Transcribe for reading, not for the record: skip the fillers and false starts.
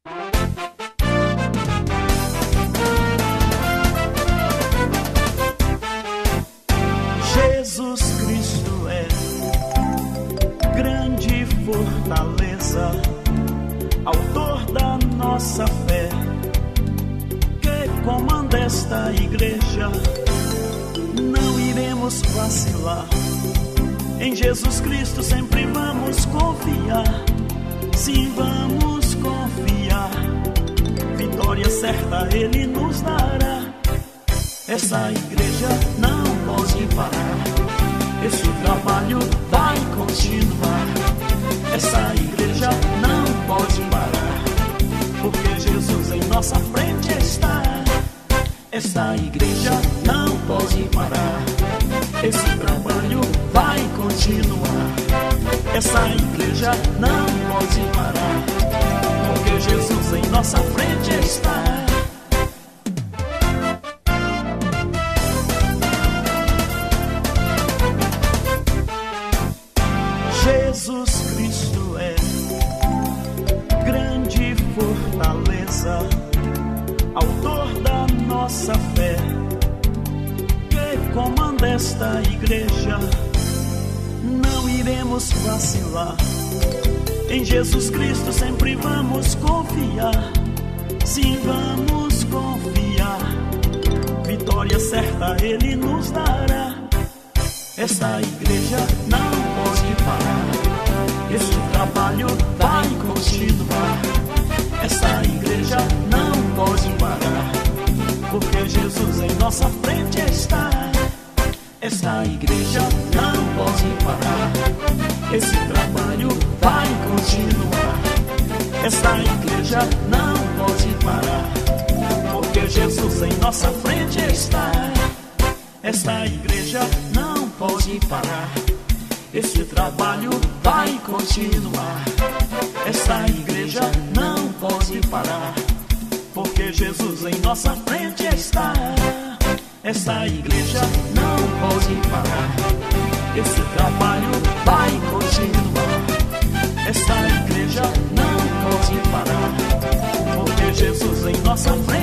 Jesus Cristo é grande fortaleza, autor da nossa fé, que comanda esta igreja. Não iremos vacilar, em Jesus Cristo sempre vamos confiar. Sim, vamos confiar, vitória certa Ele nos dará. Essa igreja não pode parar, esse trabalho vai continuar. Essa igreja não pode parar, porque Jesus em nossa frente está. Essa igreja não pode parar, esse trabalho vai continuar. Essa igreja não pode parar, porque Jesus em nossa frente está. Jesus Cristo é grande fortaleza, autor da nossa fé, que comanda esta igreja. Não iremos vacilar, em Jesus Cristo sempre vamos confiar. Sim, vamos confiar, vitória certa Ele nos dará. Esta igreja não pode parar, esse trabalho vai continuar. Essa igreja não pode parar, porque Jesus em nossa frente está. Esta igreja não pode parar, esse trabalho vai continuar. Esta igreja não pode parar, porque Jesus em nossa frente está. Esta igreja não pode parar, esse trabalho vai continuar. Esta igreja não pode parar, porque Jesus em nossa frente está. Esta igreja não pode parar, esse trabalho vai continuar. Esta igreja não pode parar, porque Jesus em nossa frente